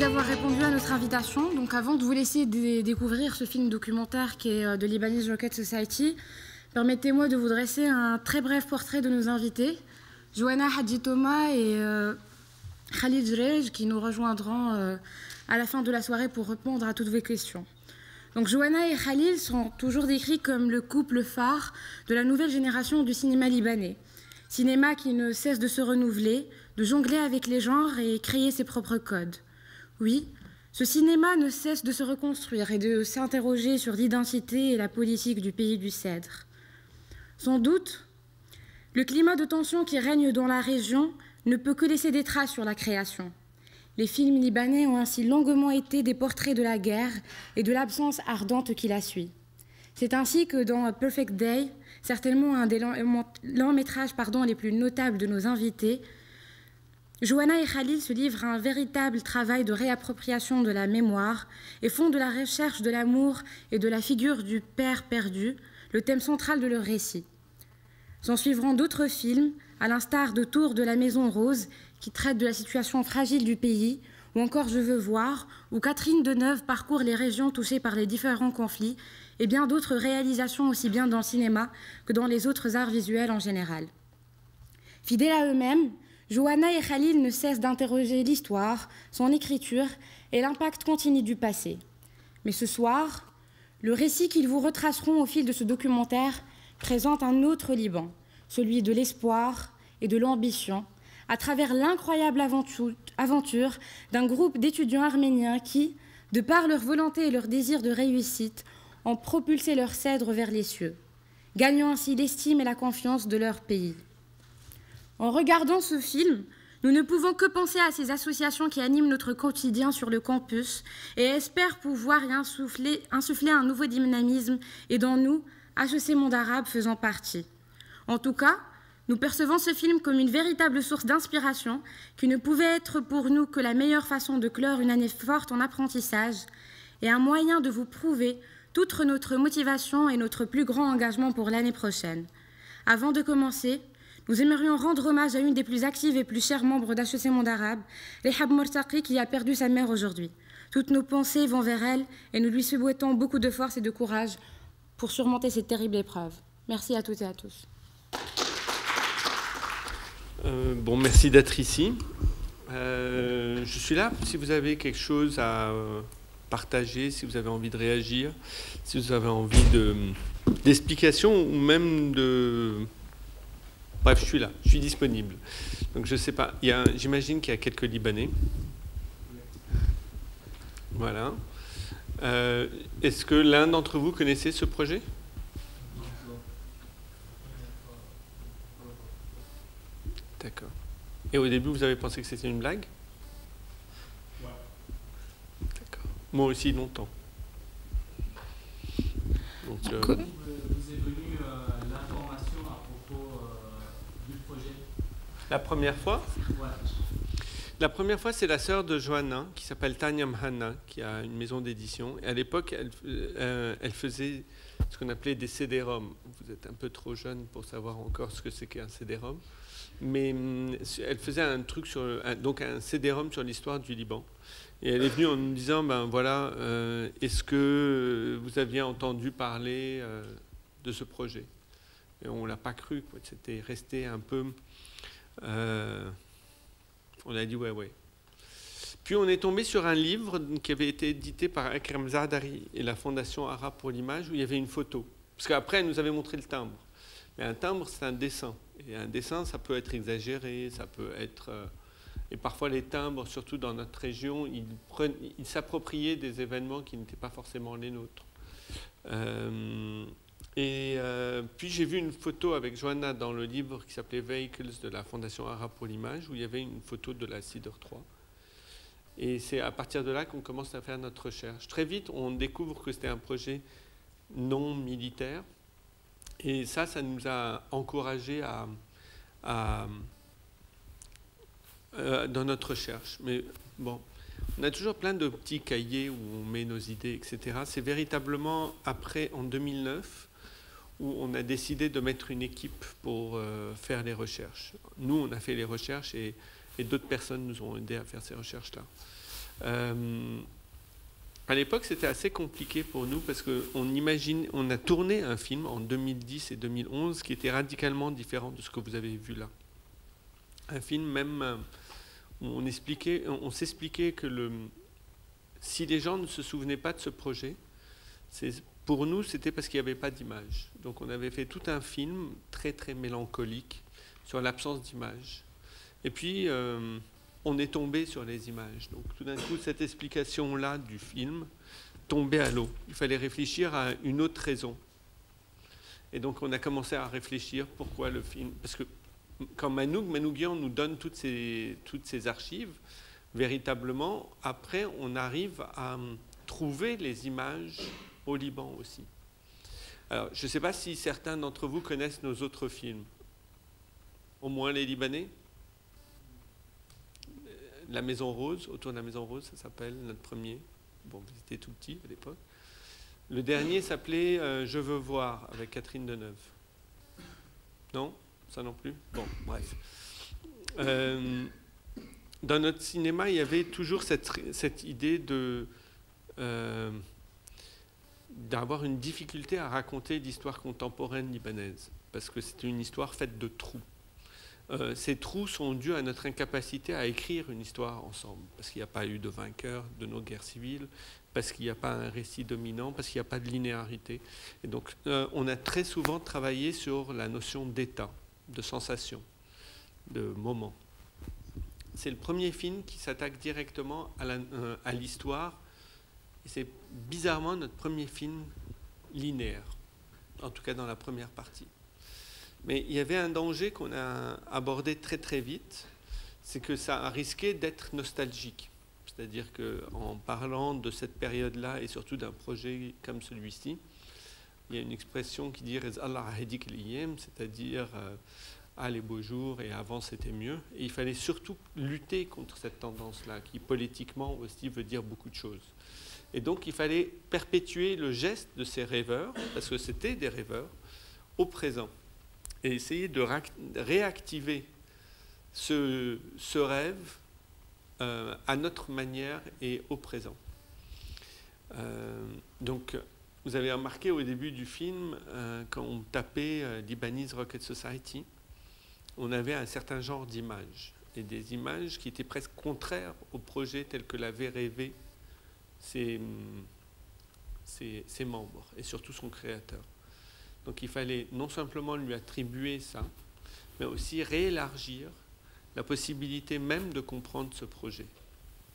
d'avoir répondu à notre invitation. Donc avant de vous laisser découvrir ce film documentaire qui est de Lebanese Rocket Society, permettez-moi de vous dresser un très bref portrait de nos invités, Johanna Hadji Thomas et Khalid Jrej, qui nous rejoindront à la fin de la soirée pour répondre à toutes vos questions. Donc Johanna et Khalid sont toujours décrits comme le couple phare de la nouvelle génération du cinéma libanais. Cinéma qui ne cesse de se renouveler, de jongler avec les genres et créer ses propres codes. Oui, ce cinéma ne cesse de se reconstruire et de s'interroger sur l'identité et la politique du pays du Cèdre. Sans doute, le climat de tension qui règne dans la région ne peut que laisser des traces sur la création. Les films libanais ont ainsi longuement été des portraits de la guerre et de l'absence ardente qui la suit. C'est ainsi que dans Perfect Day, certainement un des longs métrages les plus notables de nos invités, Johanna et Khalid se livrent à un véritable travail de réappropriation de la mémoire et font de la recherche de l'amour et de la figure du père perdu le thème central de leur récit. S'en suivront d'autres films, à l'instar de Tour de la Maison Rose, qui traite de la situation fragile du pays, ou encore Je veux voir, où Catherine Deneuve parcourt les régions touchées par les différents conflits, et bien d'autres réalisations aussi bien dans le cinéma que dans les autres arts visuels en général. Fidèles à eux-mêmes, Johanna et Khalil ne cessent d'interroger l'histoire, son écriture et l'impact continu du passé. Mais ce soir, le récit qu'ils vous retraceront au fil de ce documentaire présente un autre Liban, celui de l'espoir et de l'ambition, à travers l'incroyable aventure d'un groupe d'étudiants arméniens qui, de par leur volonté et leur désir de réussite, ont propulsé leur cèdre vers les cieux, gagnant ainsi l'estime et la confiance de leur pays. En regardant ce film, nous ne pouvons que penser à ces associations qui animent notre quotidien sur le campus et espèrent pouvoir y insuffler un nouveau dynamisme et dont nous, HEC Monde Arabe, faisons partie. En tout cas, nous percevons ce film comme une véritable source d'inspiration qui ne pouvait être pour nous que la meilleure façon de clore une année forte en apprentissage et un moyen de vous prouver toute notre motivation et notre plus grand engagement pour l'année prochaine. Avant de commencer, nous aimerions rendre hommage à une des plus actives et plus chères membres d'HEC Monde Arabe, Rehab Mortaqi, qui a perdu sa mère aujourd'hui. Toutes nos pensées vont vers elle et nous lui souhaitons beaucoup de force et de courage pour surmonter cette terrible épreuve. Merci à toutes et à tous. Merci d'être ici. Je suis là si vous avez quelque chose à partager, si vous avez envie de réagir, si vous avez envie d'explications ou même de... Bref, je suis là, je suis disponible. Donc je ne sais pas, j'imagine qu'il y a quelques Libanais. Voilà. Est-ce que l'un d'entre vous connaissait ce projet ? D'accord. Et au début, vous avez pensé que c'était une blague ? Ouais. D'accord. Moi aussi, longtemps. Donc, Vous est venu l'information à propos du projet ? La première fois ? Ouais. La première fois, c'est la sœur de Johanna, qui s'appelle Tania Mhanna, qui a une maison d'édition. Et à l'époque, elle faisait ce qu'on appelait des CD-ROM. Vous êtes un peu trop jeune pour savoir encore ce que c'est qu'un CD-ROM. Mais elle faisait un truc donc un CD-ROM sur l'histoire du Liban. Et elle est venue en nous disant, est-ce que vous aviez entendu parler de ce projet ? Et on ne l'a pas cru, quoi. C'était resté un peu... on a dit ouais. Puis on est tombé sur un livre qui avait été édité par Akram Zardari et la Fondation Arabe pour l'image, où il y avait une photo. Parce qu'après, elle nous avait montré le timbre. Mais un timbre, c'est un dessin. Et un dessin, ça peut être exagéré, ça peut être... et parfois, les timbres, surtout dans notre région, ils s'appropriaient des événements qui n'étaient pas forcément les nôtres. Puis j'ai vu une photo avec Johanna dans le livre qui s'appelait Vehicles de la Fondation Arabe pour l'image, où il y avait une photo de la Sidr 3. Et c'est à partir de là qu'on commence à faire notre recherche. Très vite, on découvre que c'était un projet non militaire. Et ça nous a encouragés dans notre recherche. Mais bon, on a toujours plein de petits cahiers où on met nos idées, etc. C'est véritablement après, en 2009, où on a décidé de mettre une équipe pour faire les recherches. Nous, on a fait les recherches et d'autres personnes nous ont aidés à faire ces recherches-là. À l'époque, c'était assez compliqué pour nous parce on a tourné un film en 2010 et 2011 qui était radicalement différent de ce que vous avez vu là. Un film même où on s'expliquait que si les gens ne se souvenaient pas de ce projet, pour nous, c'était parce qu'il n'y avait pas d'image. Donc on avait fait tout un film très très mélancolique sur l'absence d'image. Et puis, on est tombé sur les images. Donc tout d'un coup, cette explication-là du film tombait à l'eau. Il fallait réfléchir à une autre raison. Et donc on a commencé à réfléchir pourquoi le film... Parce que quand Manoukian nous donne toutes ces archives, véritablement, après, on arrive à trouver les images au Liban aussi. Alors, je ne sais pas si certains d'entre vous connaissent nos autres films. Au moins les Libanais. La Maison Rose, autour de la Maison Rose, ça s'appelle notre premier. Bon, vous étiez tout petit à l'époque. Le dernier s'appelait Je veux voir, avec Catherine Deneuve. Non? Ça non plus? Bon, bref. Dans notre cinéma, il y avait toujours cette idée d'avoir une difficulté à raconter l'histoire contemporaine libanaise, parce que c'est une histoire faite de trous. Ces trous sont dus à notre incapacité à écrire une histoire ensemble, parce qu'il n'y a pas eu de vainqueur de nos guerres civiles, parce qu'il n'y a pas un récit dominant, parce qu'il n'y a pas de linéarité. Et donc, on a très souvent travaillé sur la notion d'état, de sensation, de moment. C'est le premier film qui s'attaque directement à l'histoire, et c'est bizarrement notre premier film linéaire, en tout cas dans la première partie. Mais il y avait un danger qu'on a abordé très très vite, c'est que ça a risqué d'être nostalgique. C'est-à-dire qu'en parlant de cette période-là, et surtout d'un projet comme celui-ci, il y a une expression qui dit « Allah hadik al-iyam », c'est-à-dire les beaux jours et avant c'était mieux. Et il fallait surtout lutter contre cette tendance-là, qui politiquement aussi veut dire beaucoup de choses. Et donc il fallait perpétuer le geste de ces rêveurs, parce que c'était des rêveurs, au présent. Et essayer de réactiver ce rêve à notre manière et au présent. Donc, vous avez remarqué au début du film, quand on tapait Lebanese Rocket Society, on avait un certain genre d'images, et des images qui étaient presque contraires au projet tel que l'avaient rêvé ses membres, et surtout son créateur. Donc il fallait non simplement lui attribuer ça, mais aussi réélargir la possibilité même de comprendre ce projet.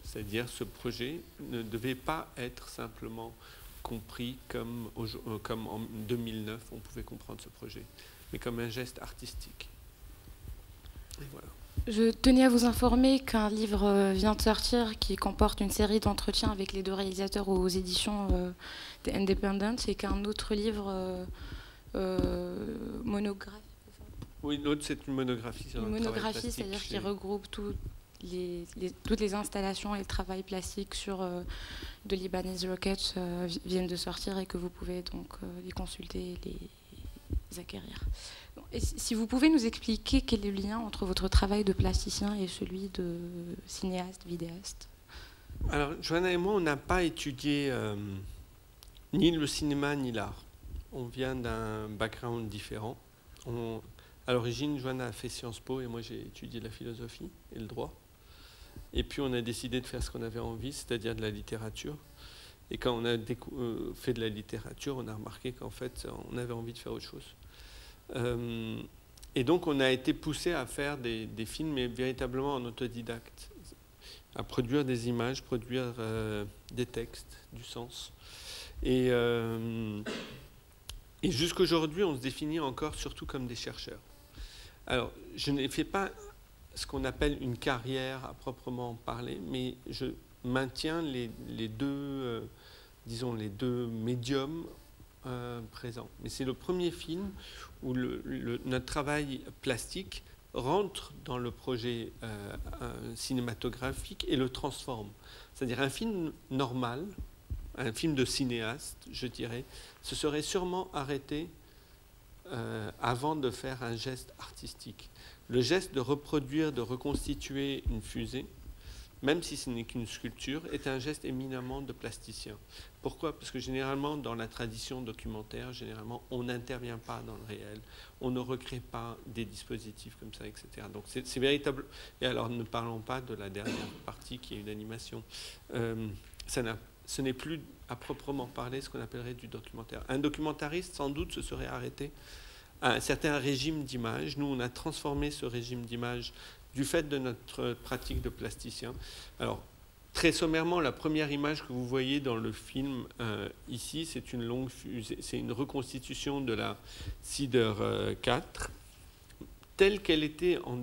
C'est-à-dire ce projet ne devait pas être simplement compris comme en 2009 on pouvait comprendre ce projet, mais comme un geste artistique. Et voilà. Je tenais à vous informer qu'un livre vient de sortir qui comporte une série d'entretiens avec les deux réalisateurs aux éditions The Independent, et qu'un autre livre... monographie. Oui, l'autre c'est une monographie. Une monographie, c'est-à-dire qui regroupe toutes les installations et le travail plastique de Lebanese Rocket viennent de sortir, et que vous pouvez donc les consulter et les acquérir. Et si vous pouvez nous expliquer quel est le lien entre votre travail de plasticien et celui de cinéaste, vidéaste? Alors, Johanna et moi, on n'a pas étudié ni le cinéma ni l'art. On vient d'un background différent. À l'origine, Johanna a fait Sciences Po et moi j'ai étudié la philosophie et le droit. Et puis on a décidé de faire ce qu'on avait envie, c'est-à-dire de la littérature. Et quand on a fait de la littérature, on a remarqué qu'en fait, on avait envie de faire autre chose. Et donc on a été poussé à faire des films, mais véritablement en autodidacte, à produire des images, produire des textes, du sens. Et jusqu'aujourd'hui, on se définit encore surtout comme des chercheurs. Alors, je n'ai fait pas ce qu'on appelle une carrière à proprement parler, mais je maintiens les deux médiums présents. Mais c'est le premier film où notre travail plastique rentre dans le projet cinématographique et le transforme. C'est-à-dire un film normal, un film de cinéaste, je dirais, se serait sûrement arrêté avant de faire un geste artistique. Le geste de reproduire, de reconstituer une fusée même si ce n'est qu'une sculpture, est un geste éminemment de plasticien. Pourquoi? Parce que généralement, dans la tradition documentaire, généralement, on n'intervient pas dans le réel, on ne recrée pas des dispositifs comme ça, etc. Donc c'est véritable. Et alors, ne parlons pas de la dernière partie qui est une animation. Ce n'est plus à proprement parler ce qu'on appellerait du documentaire. Un documentariste, sans doute, se serait arrêté à un certain régime d'image. Nous, on a transformé ce régime d'image du fait de notre pratique de plasticien. Alors, très sommairement, la première image que vous voyez dans le film ici, c'est une longue fusée, c'est une reconstitution de la Cedar 4, telle qu'elle était en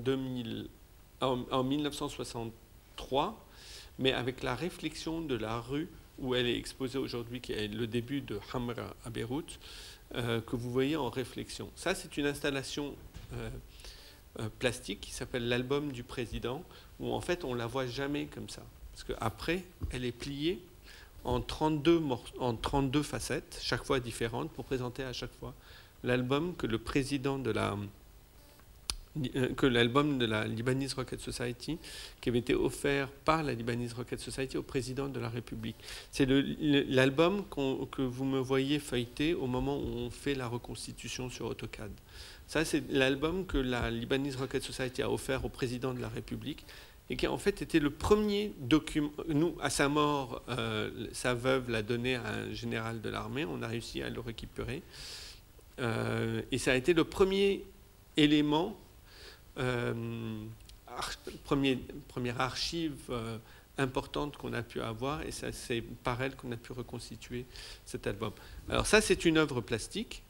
1963, mais avec la réflexion de la rue où elle est exposée aujourd'hui, qui est le début de Hamra à Beyrouth, que vous voyez en réflexion. Ça, c'est une installation plastique qui s'appelle l'album du président, où en fait on ne la voit jamais comme ça. Parce qu'après, elle est pliée en 32 facettes, chaque fois différentes, pour présenter à chaque fois l'album que le président de l'album de la Lebanese Rocket Society, qui avait été offert par la Lebanese Rocket Society au président de la République. C'est l'album que vous me voyez feuilleter au moment où on fait la reconstitution sur AutoCAD. Ça, c'est l'album que la Lebanese Rocket Society a offert au président de la République et qui en fait était le premier document. Nous, à sa mort, sa veuve l'a donné à un général de l'armée, on a réussi à le récupérer. Et ça a été le premier élément, première archive importante qu'on a pu avoir, et c'est par elle qu'on a pu reconstituer cet album. Alors ça, c'est une œuvre plastique.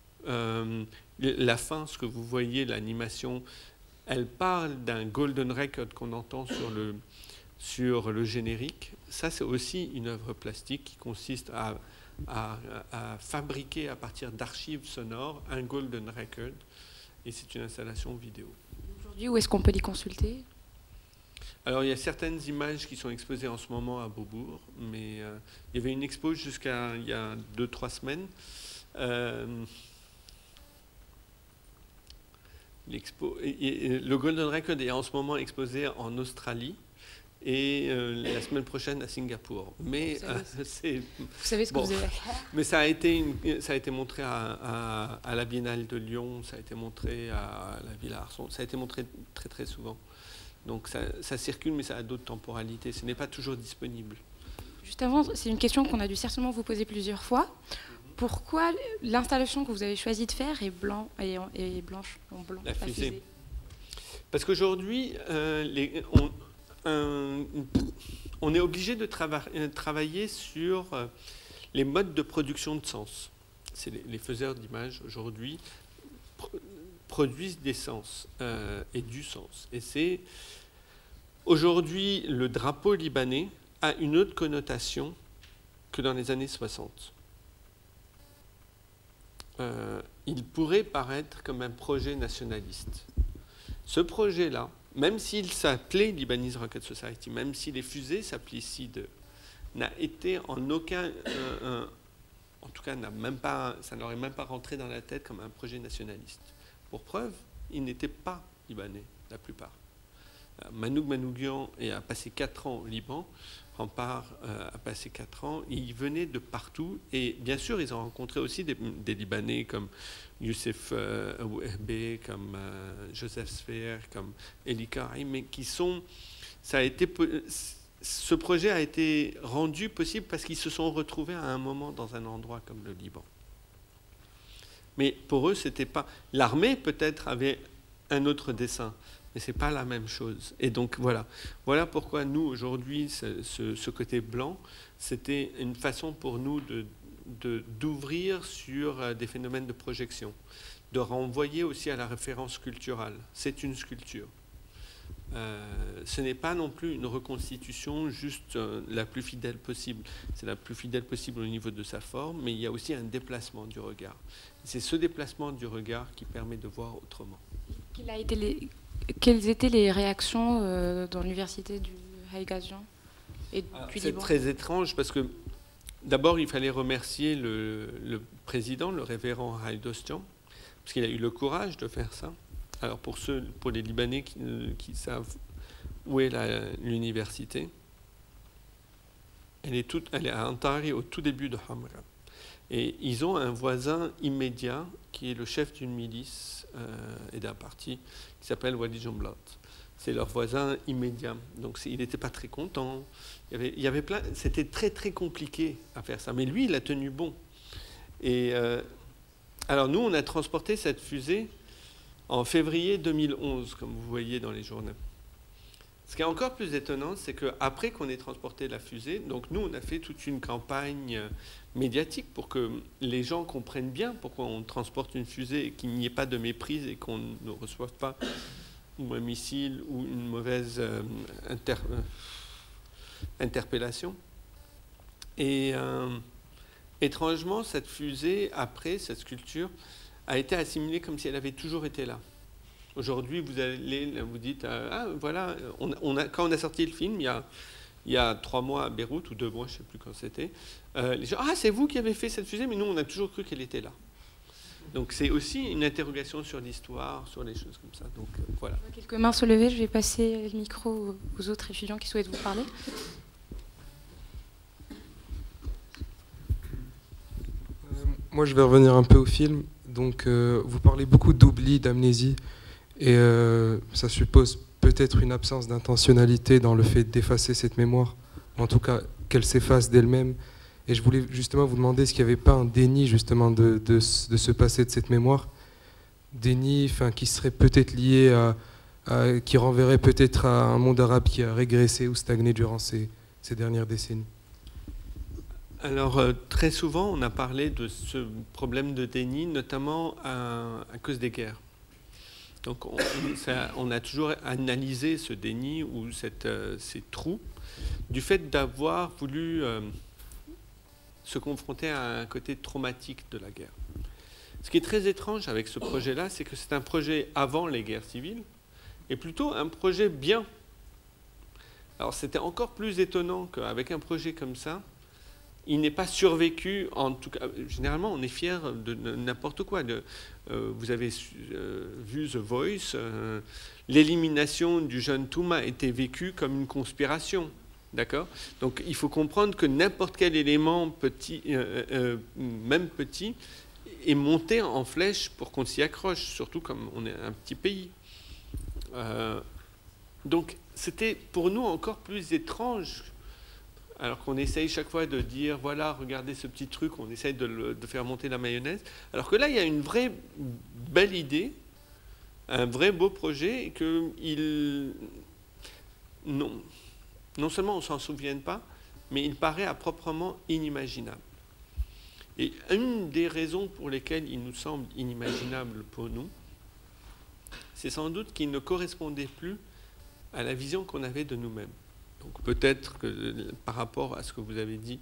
La fin, ce que vous voyez, l'animation, elle parle d'un golden record qu'on entend sur le générique. Ça, c'est aussi une œuvre plastique qui consiste à fabriquer à partir d'archives sonores un golden record, et c'est une installation vidéo. Aujourd'hui, où est-ce qu'on peut les consulter? Alors, il y a certaines images qui sont exposées en ce moment à Beaubourg, mais il y avait une expo jusqu'à il y a 2-3 semaines. Le Golden Record est en ce moment exposé en Australie et la semaine prochaine à Singapour. Mais vous savez ce que vous avez fait. Mais ça a été montré à la Biennale de Lyon, ça a été montré à la Villa Arson, ça a été montré très très souvent. Donc ça circule, mais ça a d'autres temporalités. Ce n'est pas toujours disponible. Juste avant, c'est une question qu'on a dû certainement vous poser plusieurs fois. Pourquoi l'installation que vous avez choisi de faire est blanche en blanc? La fusée. Parce qu'aujourd'hui, on est obligé de travailler sur les modes de production de sens. Les faiseurs d'images aujourd'hui produisent des sens et du sens. Et c'est aujourd'hui le drapeau libanais a une autre connotation que dans les années 60. Il pourrait paraître comme un projet nationaliste. Ce projet-là, même s'il s'appelait Lebanese Rocket Society, même si les fusées s'appelaient CID, n'a été en aucun... en tout cas, ça n'aurait même pas rentré dans la tête comme un projet nationaliste. Pour preuve, ils n'étaient pas libanais, la plupart. Manouk Manoukian a passé 4 ans au Liban, Rempart a passé 4 ans, ils venaient de partout, et bien sûr, ils ont rencontré aussi des Libanais comme Youssef Ouehbe, comme Joseph Sfer, comme Eli Karim, mais qui sont... Ce projet a été rendu possible parce qu'ils se sont retrouvés à un moment dans un endroit comme le Liban. Mais pour eux, c'était pas... L'armée, peut-être, avait un autre dessein, mais ce n'est pas la même chose. Et donc, voilà. Voilà pourquoi nous, aujourd'hui, ce côté blanc, c'était une façon pour nous d'ouvrir sur des phénomènes de projection, de renvoyer aussi à la référence culturelle. C'est une sculpture. Ce n'est pas non plus une reconstitution juste la plus fidèle possible. C'est la plus fidèle possible au niveau de sa forme, mais il y a aussi un déplacement du regard. C'est ce déplacement du regard qui permet de voir autrement. Quelles étaient les réactions dans l'université du Haïgazian et du Liban? C'est très étrange parce que d'abord il fallait remercier le président, le révérend Haïdostian, parce qu'il a eu le courage de faire ça. Alors pour les Libanais qui savent où est l'université, elle est à Antari, au tout début de Hamra. Et ils ont un voisin immédiat qui est le chef d'une milice et d'un parti qui s'appelle Wadi Jumblat. C'est leur voisin immédiat. Donc il n'était pas très content. Il y avait plein. C'était très très compliqué à faire ça. Mais lui, il a tenu bon. Et alors nous, on a transporté cette fusée en février 2011, comme vous voyez dans les journaux. Ce qui est encore plus étonnant, c'est qu'après qu'on ait transporté la fusée, donc nous, on a fait toute une campagne médiatique pour que les gens comprennent bien pourquoi on transporte une fusée et qu'il n'y ait pas de méprise et qu'on ne reçoive pas ou un missile ou une mauvaise interpellation. Et étrangement, cette fusée, après cette sculpture, a été assimilée comme si elle avait toujours été là. Aujourd'hui, vous dites, ah voilà, quand on a sorti le film, il y a 3 mois à Beyrouth, ou 2 mois, je ne sais plus quand c'était, les gens, ah c'est vous qui avez fait cette fusée, mais nous on a toujours cru qu'elle était là. Donc c'est aussi une interrogation sur l'histoire, sur les choses comme ça. Donc voilà. Quelques mains se lever, je vais passer le micro aux autres étudiants qui souhaitent vous parler. Moi je vais revenir un peu au film. Donc vous parlez beaucoup d'oubli, d'amnésie. Et ça suppose peut-être une absence d'intentionnalité dans le fait d'effacer cette mémoire, en tout cas qu'elle s'efface d'elle-même. Et je voulais justement vous demander, est-ce qu'il n'y avait pas un déni justement de se passer de cette mémoire, déni qui serait peut-être lié qui renverrait peut-être à un monde arabe qui a régressé ou stagné durant ces dernières décennies. Alors très souvent on a parlé de ce problème de déni, notamment à cause des guerres. Donc on a toujours analysé ce déni ou ces trous du fait d'avoir voulu se confronter à un côté traumatique de la guerre. Ce qui est très étrange avec ce projet-là, c'est que c'est un projet avant les guerres civiles et plutôt un projet bien. Alors c'était encore plus étonnant qu'avec un projet comme ça, il n'est pas survécu. En tout cas, généralement, on est fier de n'importe quoi. Vous avez vu The Voice. L'élimination du jeune Touma était vécue comme une conspiration. D'accord ? Donc, il faut comprendre que n'importe quel élément petit, même petit, est monté en flèche pour qu'on s'y accroche, surtout comme on est un petit pays. Donc, c'était pour nous encore plus étrange. Alors qu'on essaye chaque fois de dire, voilà, regardez ce petit truc, on essaye de faire monter la mayonnaise. Alors que là, il y a une vraie belle idée, un vrai beau projet, et que non seulement on ne s'en souvienne pas, mais il paraît à proprement inimaginable. Et une des raisons pour lesquelles il nous semble inimaginable pour nous, c'est sans doute qu'il ne correspondait plus à la vision qu'on avait de nous-mêmes. Donc peut-être que par rapport à ce que vous avez dit,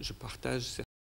je partage